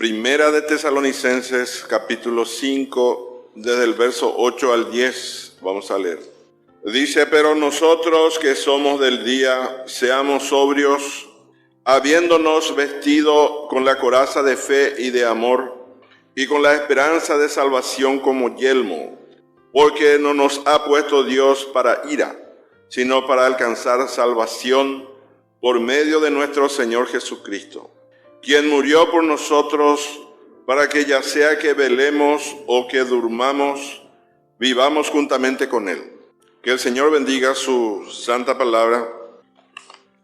Primera de Tesalonicenses, capítulo 5, desde el verso 8 al 10, vamos a leer. Dice: pero nosotros que somos del día, seamos sobrios, habiéndonos vestido con la coraza de fe y de amor, y con la esperanza de salvación como yelmo, porque no nos ha puesto Dios para ira, sino para alcanzar salvación por medio de nuestro Señor Jesucristo, quien murió por nosotros para que ya sea que velemos o que durmamos, vivamos juntamente con Él. Que el Señor bendiga su santa palabra.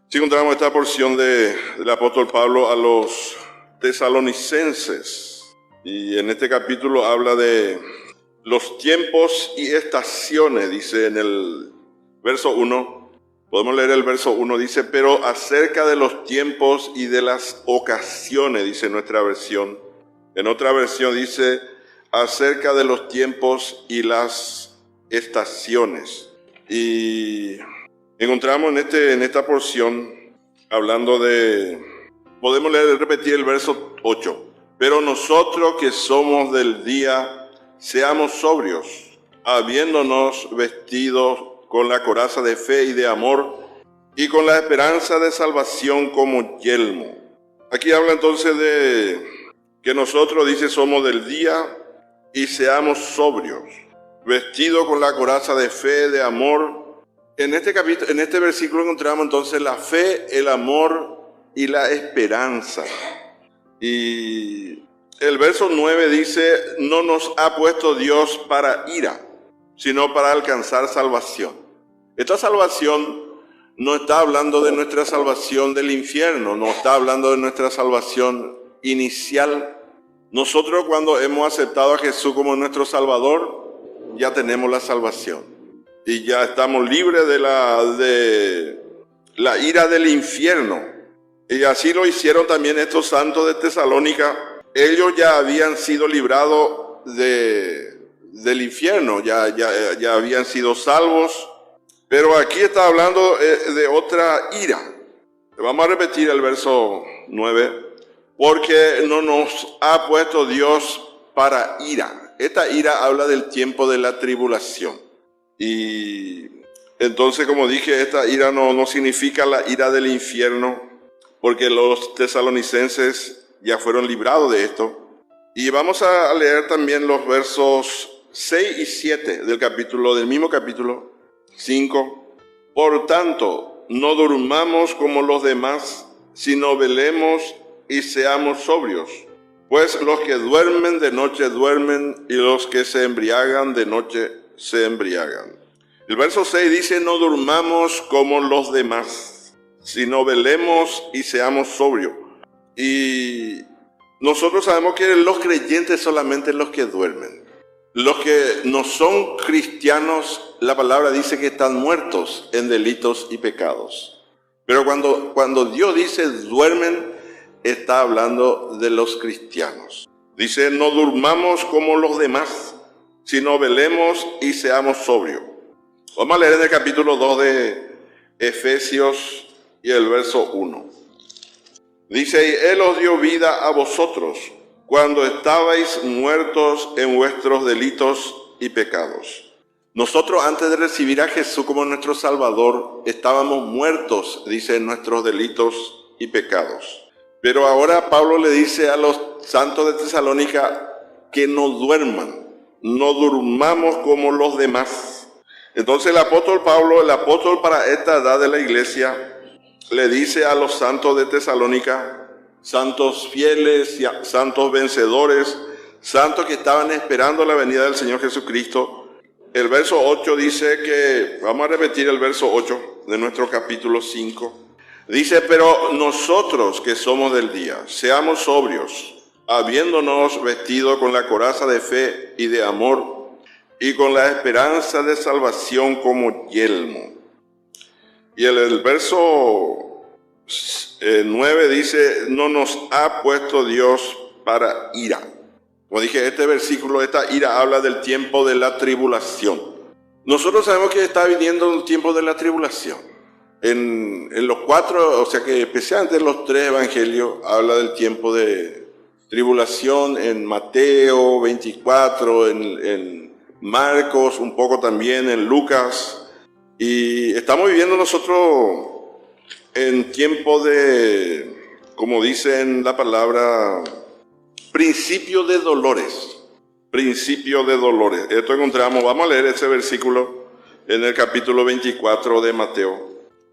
Si encontramos esta porción del apóstol Pablo a los tesalonicenses, y en este capítulo habla de los tiempos y estaciones, dice en el verso 1. Podemos leer el verso 1, dice: pero acerca de los tiempos y de las ocasiones, dice nuestra versión. En otra versión dice: acerca de los tiempos y las estaciones. Y encontramos en esta porción hablando de... Podemos repetir el verso 8. Pero nosotros que somos del día, seamos sobrios, habiéndonos vestido con la coraza de fe y de amor, y con la esperanza de salvación como yelmo. Aquí habla entonces de que nosotros, dice, somos del día y seamos sobrios, vestidos con la coraza de fe, de amor. En este versículo encontramos entonces la fe, el amor y la esperanza. Y el verso 9 dice: no nos ha puesto Dios para ira, sino para alcanzar salvación. Esta salvación no está hablando de nuestra salvación del infierno, no está hablando de nuestra salvación inicial. Nosotros, cuando hemos aceptado a Jesús como nuestro Salvador, ya tenemos la salvación y ya estamos libres de la ira del infierno. Y así lo hicieron también estos santos de Tesalónica. Ellos ya habían sido librados del infierno, ya habían sido salvos, pero aquí está hablando de otra ira. Vamos a repetir el verso 9. Porque no nos ha puesto Dios para ira. Esta ira habla del tiempo de la tribulación. Y entonces, como dije, esta ira no significa la ira del infierno, porque los tesalonicenses ya fueron librados de esto. Y vamos a leer también los versos 6 y 7 del mismo capítulo 5. Por tanto, no durmamos como los demás, sino velemos y seamos sobrios. Pues los que duermen de noche duermen, y los que se embriagan de noche se embriagan. El verso 6 dice: no durmamos como los demás, sino velemos y seamos sobrios. Y nosotros sabemos que los creyentes solamente los que duermen. Los que no son cristianos, la palabra dice que están muertos en delitos y pecados. Pero cuando Dios dice duermen, está hablando de los cristianos. Dice: no durmamos como los demás, sino velemos y seamos sobrios. Vamos a leer en el capítulo 2 de Efesios y el verso 1. Dice: y Él os dio vida a vosotros cuando estabais muertos en vuestros delitos y pecados. Nosotros, antes de recibir a Jesús como nuestro Salvador, estábamos muertos, dice, en nuestros delitos y pecados. Pero ahora Pablo le dice a los santos de Tesalónica que no duerman, no durmamos como los demás. Entonces el apóstol Pablo, el apóstol para esta edad de la iglesia, le dice a los santos de Tesalónica, santos fieles, santos vencedores, santos que estaban esperando la venida del Señor Jesucristo. El verso 8 dice que, vamos a repetir el verso 8 de nuestro capítulo 5. Dice: pero nosotros que somos del día, seamos sobrios, habiéndonos vestido con la coraza de fe y de amor, y con la esperanza de salvación como yelmo. Y el verso 9 dice: no nos ha puesto Dios para ira. Como dije, este versículo, esta ira habla del tiempo de la tribulación. Nosotros sabemos que está viniendo un tiempo de la tribulación. En los cuatro, o sea que especialmente en los tres evangelios, habla del tiempo de tribulación en Mateo 24, en Marcos, un poco también en Lucas. Y estamos viviendo nosotros en tiempo de, como dice en la palabra, principio de dolores. Principio de dolores. Esto encontramos, vamos a leer ese versículo en el capítulo 24 de Mateo.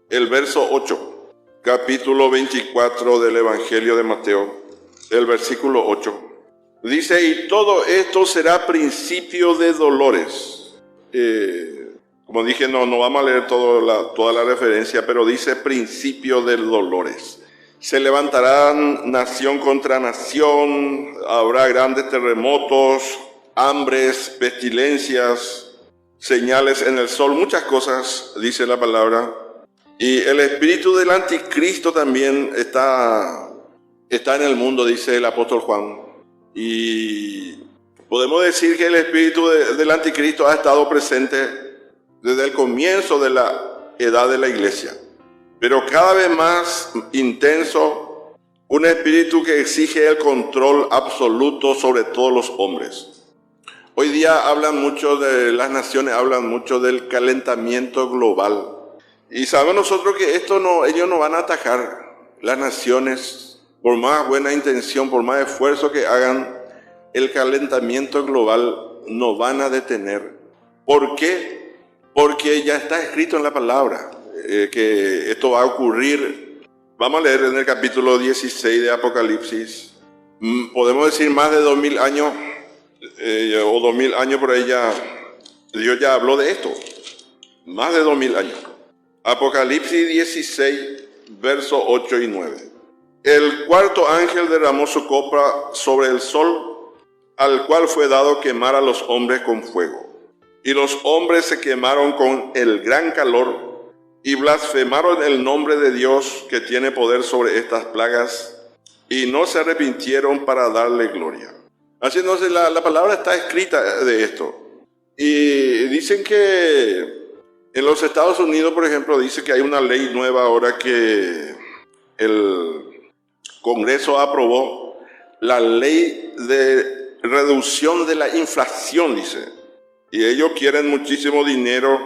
El verso 8, capítulo 24 del Evangelio de Mateo, el versículo 8. Dice, y todo esto será principio de dolores. Como dije, no vamos a leer toda la referencia, pero dice principio de dolores. Se levantarán nación contra nación, habrá grandes terremotos, hambres, pestilencias, señales en el sol, muchas cosas, dice la palabra. Y el espíritu del anticristo también está en el mundo, dice el apóstol Juan. Y podemos decir que el espíritu del anticristo ha estado presente desde el comienzo de la edad de la iglesia, pero cada vez más intenso, un espíritu que exige el control absoluto sobre todos los hombres. Hoy día hablan mucho de las naciones, hablan mucho del calentamiento global. Y sabemos nosotros que ellos no van a atajar las naciones, por más buena intención, por más esfuerzo que hagan, el calentamiento global no van a detener. ¿Por qué? Porque ya está escrito en la palabra que esto va a ocurrir. Vamos a leer en el capítulo 16 de Apocalipsis. Podemos decir más de 2000 años, o 2000 años por ahí Dios ya habló de esto. Más de 2000 años. Apocalipsis 16, versos 8 y 9. El cuarto ángel derramó su copa sobre el sol, al cual fue dado quemar a los hombres con fuego. Y los hombres se quemaron con el gran calor y blasfemaron el nombre de Dios que tiene poder sobre estas plagas y no se arrepintieron para darle gloria. Así entonces la palabra está escrita de esto. Y dicen que en los Estados Unidos, por ejemplo, dice que hay una ley nueva ahora que el Congreso aprobó, la ley de reducción de la inflación, dice. Y ellos quieren muchísimo dinero,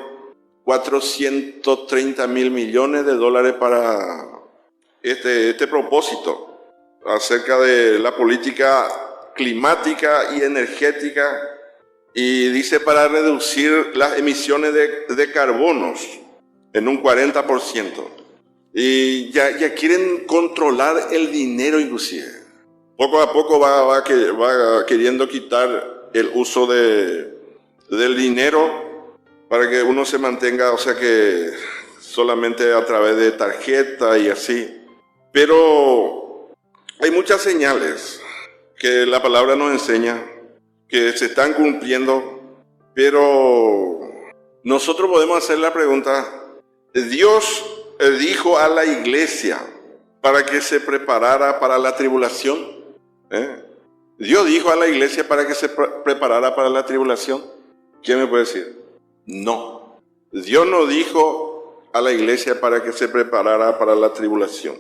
430 mil millones de dólares para este propósito, acerca de la política climática y energética. Y dice para reducir las emisiones de carbonos en un 40%. Y ya quieren controlar el dinero inclusive. Poco a poco va queriendo quitar el uso del dinero para que uno se mantenga, o sea que solamente a través de tarjeta y así. Pero hay muchas señales que la palabra nos enseña que se están cumpliendo, pero nosotros podemos hacer la pregunta, Dios dijo a la iglesia para que se preparara para la tribulación. Dios dijo a la iglesia para que se preparara para la tribulación. ¿Quién me puede decir? No. Dios no dijo a la iglesia para que se preparara para la tribulación.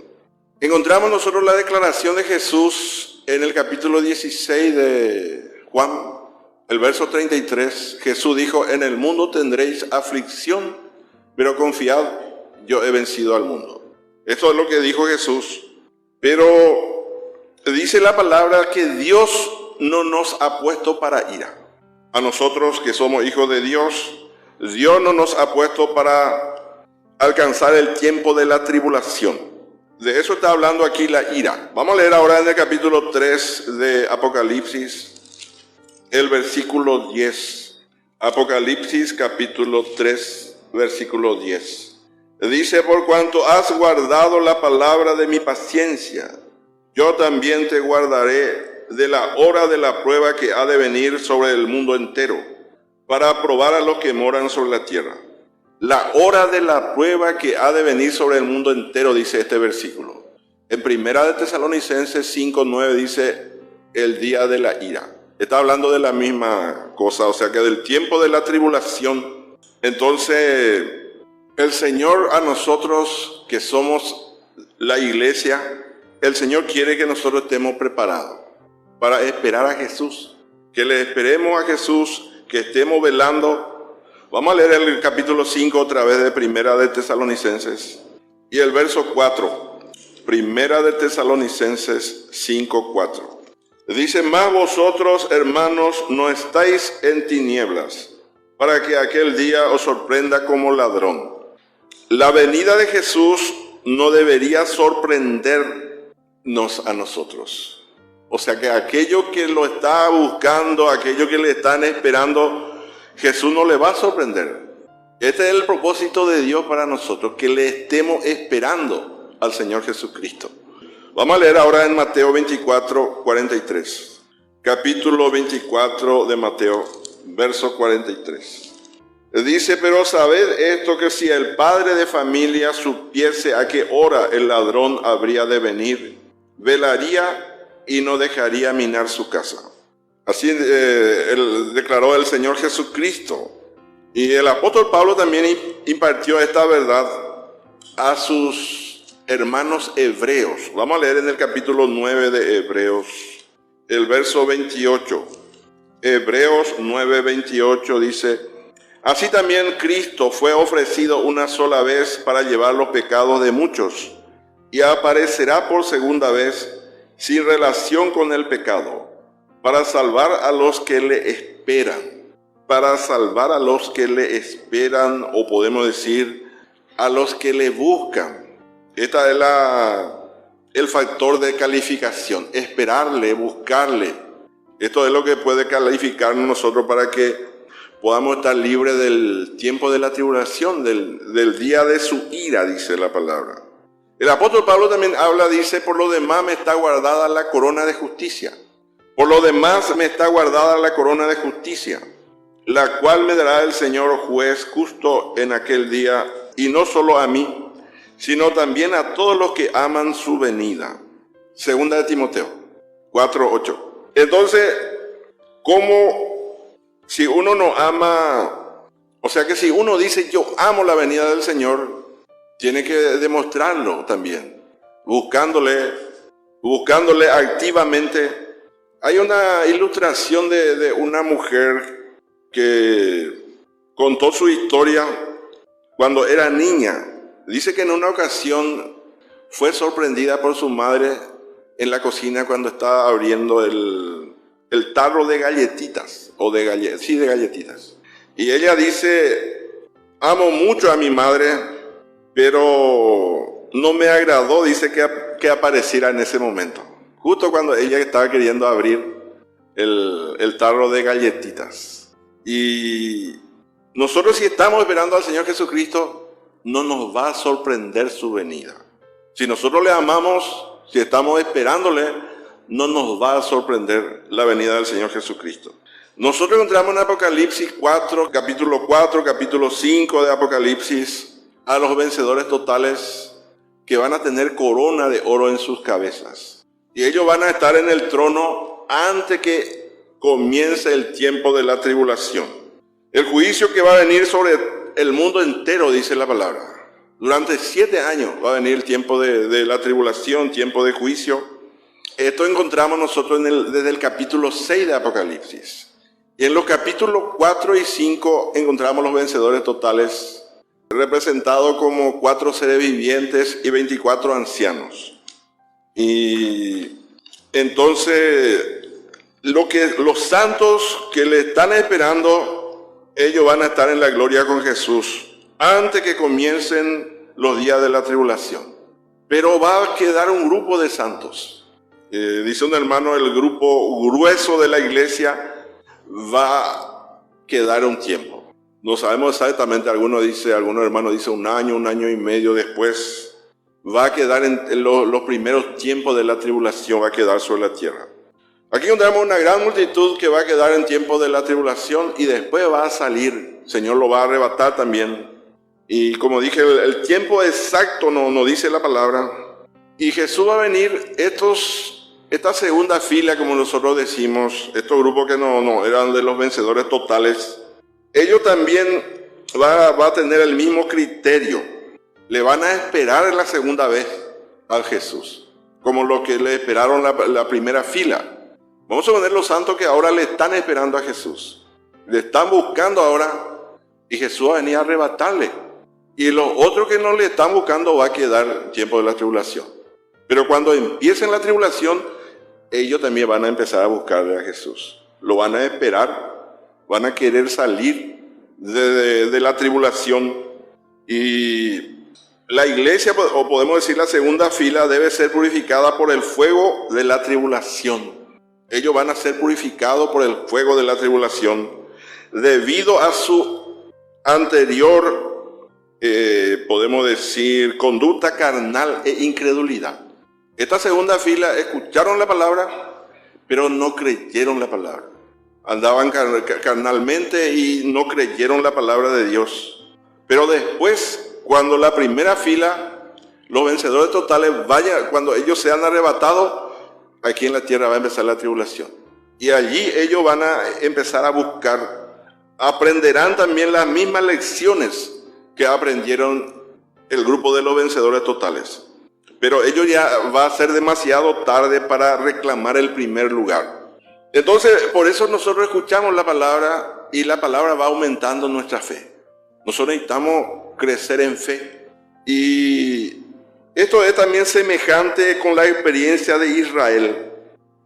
Encontramos nosotros la declaración de Jesús en el capítulo 16 de Juan, el verso 33. Jesús dijo, en el mundo tendréis aflicción, pero confiad, yo he vencido al mundo. Esto es lo que dijo Jesús. Pero dice la palabra que Dios no nos ha puesto para ira. A nosotros que somos hijos de Dios, Dios no nos ha puesto para alcanzar el tiempo de la tribulación. De eso está hablando aquí la ira. Vamos a leer ahora en el capítulo 3 de Apocalipsis, el versículo 10. Apocalipsis capítulo 3, versículo 10. Dice, por cuanto has guardado la palabra de mi paciencia, yo también te guardaré de la hora de la prueba que ha de venir sobre el mundo entero, para probar a los que moran sobre la tierra. La hora de la prueba que ha de venir sobre el mundo entero, dice este versículo. En Primera de Tesalonicenses 5:9 dice, el día de la ira. Está hablando de la misma cosa, o sea que del tiempo de la tribulación. Entonces, el Señor a nosotros que somos la iglesia, el Señor quiere que nosotros estemos preparados. para esperar a Jesús. Que le esperemos a Jesús, que estemos velando. Vamos a leer el capítulo 5 otra vez de Primera de Tesalonicenses. Y el verso 4. Primera de Tesalonicenses 5:4. Dice: mas vosotros, hermanos, no estáis en tinieblas, para que aquel día os sorprenda como ladrón. La venida de Jesús no debería sorprendernos a nosotros. O sea que aquello que lo está buscando, aquello que le están esperando, Jesús no le va a sorprender. Este es el propósito de Dios para nosotros, que le estemos esperando al Señor Jesucristo. Vamos a leer ahora en Mateo 24:43. Capítulo 24 de Mateo, verso 43. Dice: pero sabed esto, que si el padre de familia supiese a qué hora el ladrón habría de venir, velaría y no dejaría minar su casa. Así declaró el Señor Jesucristo. Y el apóstol Pablo también impartió esta verdad a sus hermanos hebreos. Vamos a leer en el capítulo 9 de Hebreos, el verso 28. Hebreos 9:28 dice: así también Cristo fue ofrecido una sola vez para llevar los pecados de muchos, y aparecerá por segunda vez sin relación con el pecado, para salvar a los que le esperan. Para salvar a los que le esperan, o podemos decir, a los que le buscan. Este es el factor de calificación: esperarle, buscarle. Esto es lo que puede calificarnos nosotros para que podamos estar libres del tiempo de la tribulación, del día de su ira, dice la palabra. El apóstol Pablo también habla, dice: por lo demás me está guardada la corona de justicia. Por lo demás me está guardada la corona de justicia, la cual me dará el Señor juez justo en aquel día, y no solo a mí, sino también a todos los que aman su venida. Segunda de Timoteo 4:8. Entonces, ¿cómo si uno no ama? O sea que si uno dice: yo amo la venida del Señor, tiene que demostrarlo también, buscándole activamente. Hay una ilustración de una mujer que contó su historia cuando era niña. Dice que en una ocasión fue sorprendida por su madre en la cocina cuando estaba abriendo el tarro de galletitas, de galletitas. Y ella dice: amo mucho a mi madre, pero no me agradó, dice, que apareciera en ese momento, justo cuando ella estaba queriendo abrir el tarro de galletitas. Y nosotros, si estamos esperando al Señor Jesucristo, no nos va a sorprender su venida. Si nosotros le amamos, si estamos esperándole, no nos va a sorprender la venida del Señor Jesucristo. Nosotros encontramos en Apocalipsis 4, capítulo 5 de Apocalipsis, a los vencedores totales que van a tener corona de oro en sus cabezas. Y ellos van a estar en el trono antes que comience el tiempo de la tribulación. El juicio que va a venir sobre el mundo entero, dice la palabra. Durante 7 años va a venir el tiempo de la tribulación, tiempo de juicio. Esto encontramos nosotros desde el capítulo 6 de Apocalipsis. Y en los capítulos 4 y 5 encontramos los vencedores totales, representado como 4 seres vivientes y 24 ancianos. Y entonces, los santos que le están esperando, ellos van a estar en la gloria con Jesús antes que comiencen los días de la tribulación. Pero va a quedar un grupo de santos. Dice un hermano: el grupo grueso de la iglesia va a quedar un tiempo. No sabemos exactamente, algunos hermanos dicen 1 año, 1 año y medio después. Va a quedar en los primeros tiempos de la tribulación, va a quedar sobre la tierra. Aquí encontramos una gran multitud que va a quedar en tiempo de la tribulación y después va a salir. El Señor lo va a arrebatar también. Y como dije, el tiempo exacto no dice la palabra. Y Jesús va a venir, esta segunda fila, como nosotros decimos, estos grupos que no eran de los vencedores totales, ellos también va a tener el mismo criterio. Le van a esperar la segunda vez a Jesús, como lo que le esperaron la primera fila. Vamos a poner los santos que ahora le están esperando a Jesús. Le están buscando ahora y Jesús va a venir a arrebatarle. Y los otros que no le están buscando va a quedar tiempo de la tribulación. Pero cuando empiecen la tribulación, ellos también van a empezar a buscarle a Jesús. Lo van a esperar, van a querer salir de la tribulación. Y la iglesia, o podemos decir la segunda fila, debe ser purificada por el fuego de la tribulación. Ellos van a ser purificados por el fuego de la tribulación debido a su anterior, podemos decir, conducta carnal e incredulidad. Esta segunda fila escucharon la palabra, pero no creyeron la palabra. Andaban carnalmente y no creyeron la palabra de Dios. Pero después, cuando la primera fila, los vencedores totales, cuando ellos sean arrebatados, aquí en la tierra va a empezar la tribulación. Y allí ellos van a empezar a buscar, aprenderán también las mismas lecciones que aprendieron el grupo de los vencedores totales. Pero ellos ya va a ser demasiado tarde para reclamar el primer lugar. Entonces, por eso nosotros escuchamos la palabra y la palabra va aumentando nuestra fe. Nosotros necesitamos crecer en fe. Y esto es también semejante con la experiencia de Israel.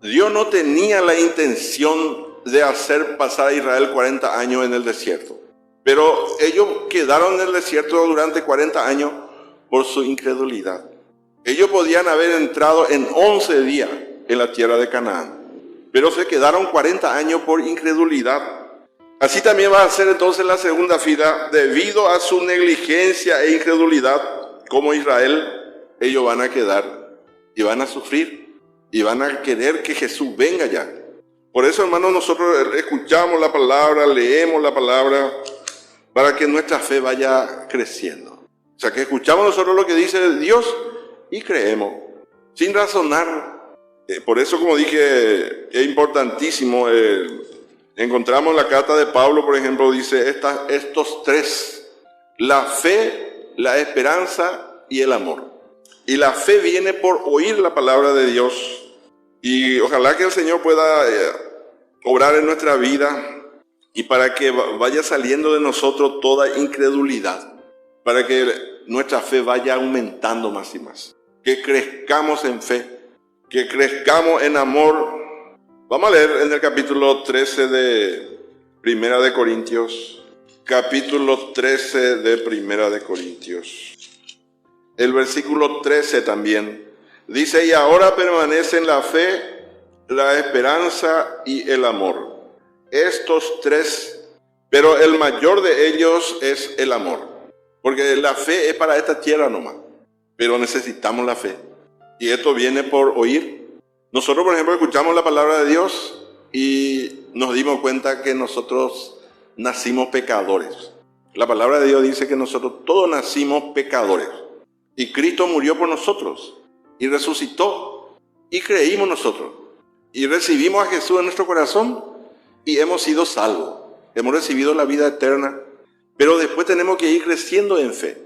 Dios no tenía la intención de hacer pasar a Israel 40 años en el desierto. Pero ellos quedaron en el desierto durante 40 años por su incredulidad. Ellos podían haber entrado en 11 días en la tierra de Canaán, pero se quedaron 40 años por incredulidad. Así también va a ser entonces la segunda fila, debido a su negligencia e incredulidad, como Israel, ellos van a quedar y van a sufrir y van a querer que Jesús venga ya. Por eso, hermanos, nosotros escuchamos la palabra, leemos la palabra, para que nuestra fe vaya creciendo. O sea, que escuchamos nosotros lo que dice Dios y creemos, sin razonar. Por eso, como dije, es importantísimo. Encontramos en la carta de Pablo, por ejemplo, dice estos tres: la fe, la esperanza y el amor. Y la fe viene por oír la palabra de Dios. Y ojalá que el Señor pueda obrar en nuestra vida y para que vaya saliendo de nosotros toda incredulidad, para que nuestra fe vaya aumentando más y más. Que crezcamos en fe, que crezcamos en amor. Vamos a leer en el capítulo 13 de Primera de Corintios. Capítulo 13 de Primera de Corintios. El versículo 13 también. Dice: y ahora permanecen la fe, la esperanza y el amor. Estos tres, pero el mayor de ellos es el amor. Porque la fe es para esta tierra nomás. Pero necesitamos la fe. Y esto viene por oír. Nosotros, por ejemplo, escuchamos la palabra de Dios y nos dimos cuenta que nosotros nacimos pecadores. La palabra de Dios dice que nosotros todos nacimos pecadores. Y Cristo murió por nosotros. Y resucitó. Y creímos nosotros. Y recibimos a Jesús en nuestro corazón. Y hemos sido salvos. Hemos recibido la vida eterna. Pero después tenemos que ir creciendo en fe.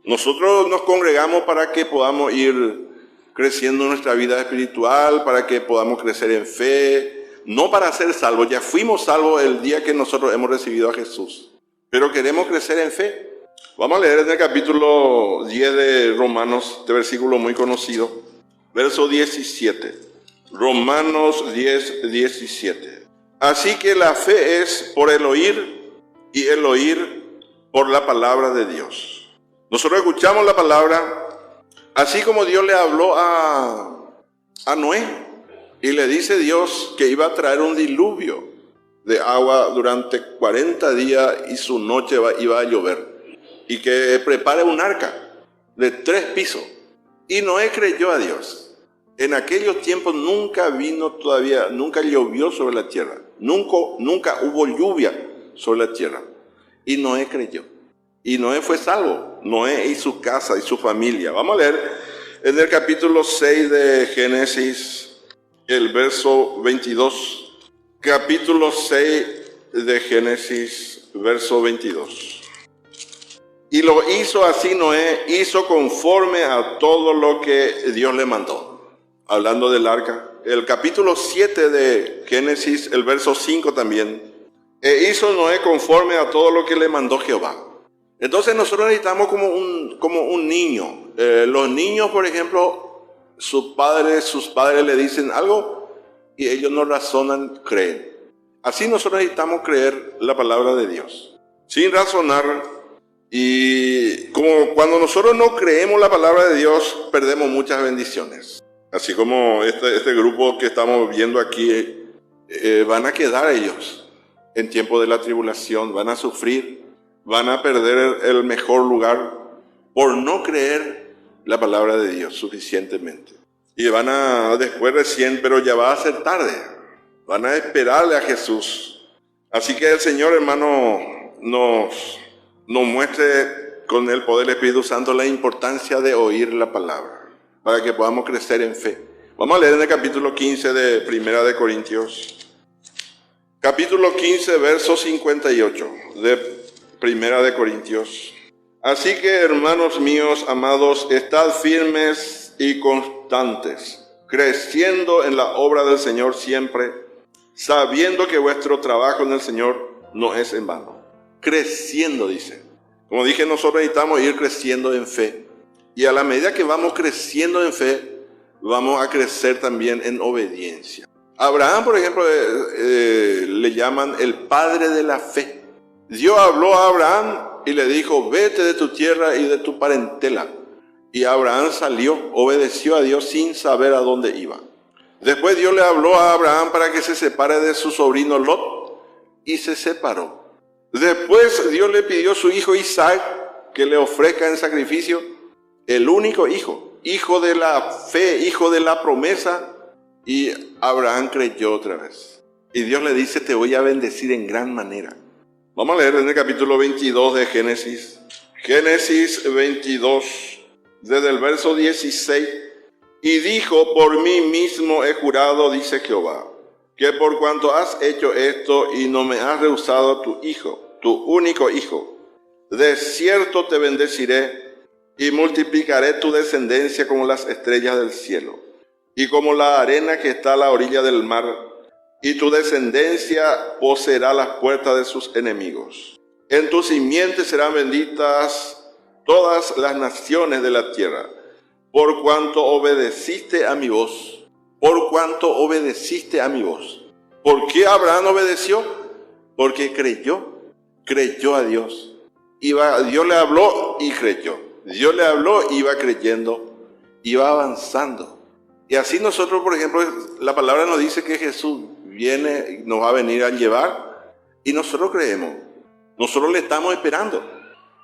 Nosotros nos congregamos para que podamos ir creciendo en nuestra vida espiritual, para que podamos crecer en fe, no para ser salvos. Ya fuimos salvos el día que nosotros hemos recibido a Jesús, pero queremos crecer en fe. Vamos a leer en el capítulo 10 de Romanos, este versículo muy conocido, verso 17. Romanos 10, 17. Así que la fe es por el oír, y el oír por la palabra de Dios. Nosotros escuchamos la palabra, así como Dios le habló a Noé, y le dice Dios que iba a traer un diluvio de agua durante 40 días y su noche iba a llover, y que prepare un arca de 3 pisos. Y Noé creyó a Dios. En aquellos tiempos nunca llovió sobre la tierra, nunca hubo lluvia sobre la tierra, y Noé creyó. Y Noé fue salvo, Noé y su casa y su familia. Vamos a leer en el capítulo 6 de Génesis, el verso 22. Capítulo 6 de Génesis, verso 22. Y lo hizo así Noé, hizo conforme a todo lo que Dios le mandó. Hablando del arca, el capítulo 7 de Génesis, el verso 5 también. E hizo Noé conforme a todo lo que le mandó Jehová. Entonces nosotros necesitamos como un niño. Los niños, por ejemplo, sus padres le dicen algo y ellos no razonan, creen. Así nosotros necesitamos creer la palabra de Dios, sin razonar. Y como cuando nosotros no creemos la palabra de Dios, perdemos muchas bendiciones. Así como este grupo que estamos viendo aquí, van a quedar ellos en tiempo de la tribulación, van a sufrir, van a perder el mejor lugar por no creer la palabra de Dios suficientemente. Y van a después recién, pero ya va a ser tarde, van a esperarle a Jesús. Así que el Señor, hermano, nos muestre con el poder del Espíritu Santo la importancia de oír la palabra, para que podamos crecer en fe. Vamos a leer en el capítulo 15 de Primera de Corintios. Capítulo 15, verso 58 de Primera de Corintios. Así que, hermanos míos, amados, estad firmes y constantes, creciendo en la obra del Señor siempre, sabiendo que vuestro trabajo en el Señor no es en vano. Creciendo, dice. Como dije, nosotros necesitamos ir creciendo en fe. Y a la medida que vamos creciendo en fe, vamos a crecer también en obediencia. Abraham, por ejemplo, le llaman el padre de la fe. Dios habló a Abraham y le dijo, vete de tu tierra y de tu parentela. Y Abraham salió, obedeció a Dios sin saber a dónde iba. Después Dios le habló a Abraham para que se separe de su sobrino Lot y se separó. Después Dios le pidió a su hijo Isaac que le ofrezca en sacrificio el único hijo, hijo de la fe, hijo de la promesa. Y Abraham creyó otra vez. Y Dios le dice, te voy a bendecir en gran manera. Vamos a leer en el capítulo 22 de Génesis. Génesis 22, desde el verso 16. Y dijo, por mí mismo he jurado, dice Jehová, que por cuanto has hecho esto y no me has rehusado tu hijo, tu único hijo, de cierto te bendeciré y multiplicaré tu descendencia como las estrellas del cielo y como la arena que está a la orilla del mar, y tu descendencia poseerá las puertas de sus enemigos. En tu simiente serán benditas todas las naciones de la tierra, por cuanto obedeciste a mi voz. Por cuanto obedeciste a mi voz. ¿Por qué Abraham obedeció? Porque creyó a Dios. Dios le habló y creyó. Dios le habló y iba creyendo, iba avanzando. Y así nosotros, por ejemplo, la palabra nos dice que Jesús viene, nos va a venir a llevar, y nosotros creemos. Nosotros le estamos esperando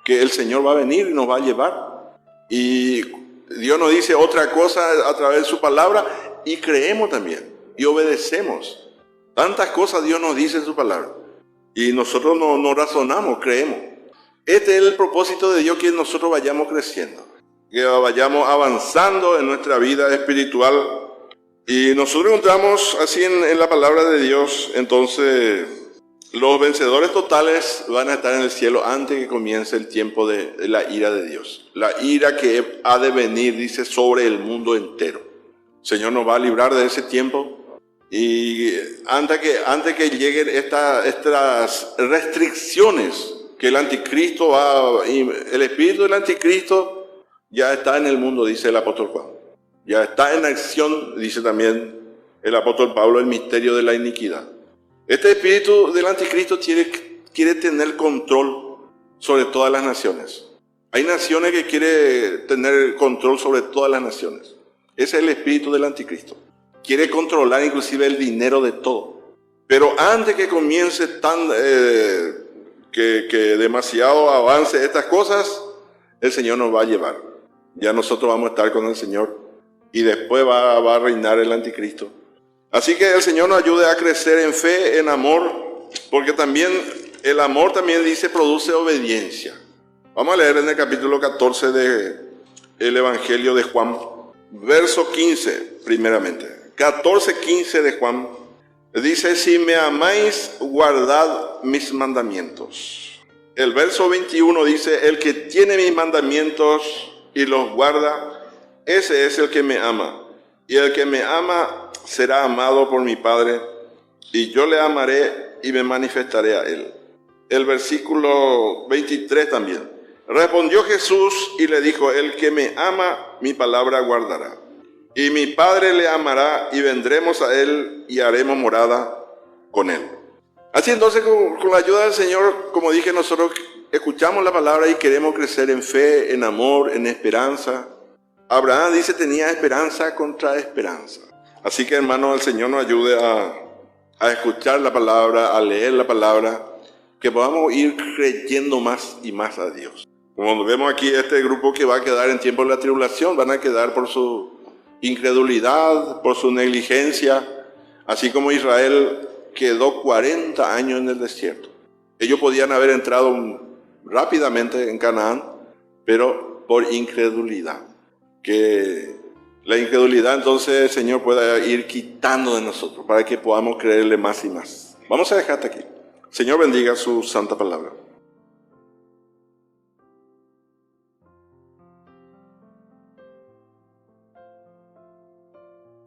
que el Señor va a venir y nos va a llevar. Y Dios nos dice otra cosa a través de su palabra y creemos también y obedecemos. Tantas cosas Dios nos dice en su palabra y nosotros no razonamos, creemos. Este es el propósito de Dios, que nosotros vayamos creciendo, que vayamos avanzando en nuestra vida espiritual. Y nosotros encontramos así en la palabra de Dios, entonces los vencedores totales van a estar en el cielo antes que comience el tiempo de la ira de Dios. La ira que ha de venir, dice, sobre el mundo entero. El Señor nos va a librar de ese tiempo. Y antes que lleguen estas restricciones que el anticristo el espíritu del anticristo ya está en el mundo, dice el apóstol Juan. Ya está en acción, dice también el apóstol Pablo, el misterio de la iniquidad. Este espíritu del anticristo quiere tener control sobre todas las naciones. Hay naciones que quieren tener control sobre todas las naciones. Ese es el espíritu del anticristo. Quiere controlar inclusive el dinero de todo. Pero antes que comience que demasiado avance estas cosas, el Señor nos va a llevar. Ya nosotros vamos a estar con el Señor y después va a reinar el anticristo. Así que el Señor nos ayude a crecer en fe, en amor, porque también el amor también dice produce obediencia. Vamos a leer en el capítulo 14 del Evangelio de Juan, verso 15 primeramente. 14:15 de Juan, dice, si me amáis, guardad mis mandamientos. El verso 21 dice, el que tiene mis mandamientos y los guarda, ese es el que me ama. Y el que me ama será amado por mi Padre, y yo le amaré y me manifestaré a él. El versículo 23 también. Respondió Jesús y le dijo, el que me ama, mi palabra guardará. Y mi Padre le amará y vendremos a él y haremos morada con él. Así entonces, con la ayuda del Señor, como dije, nosotros escuchamos la palabra y queremos crecer en fe, en amor, en esperanza. Abraham dice tenía esperanza contra esperanza. Así que, hermanos, el Señor nos ayude a escuchar la palabra, a leer la palabra, que podamos ir creyendo más y más a Dios. Como vemos aquí, este grupo que va a quedar en tiempo de la tribulación, van a quedar por su incredulidad, por su negligencia, así como Israel quedó 40 años en el desierto. Ellos podían haber entrado rápidamente en Canaán, pero por incredulidad. Que la incredulidad entonces el Señor pueda ir quitando de nosotros para que podamos creerle más y más. Vamos a dejar hasta aquí. Señor bendiga su santa palabra.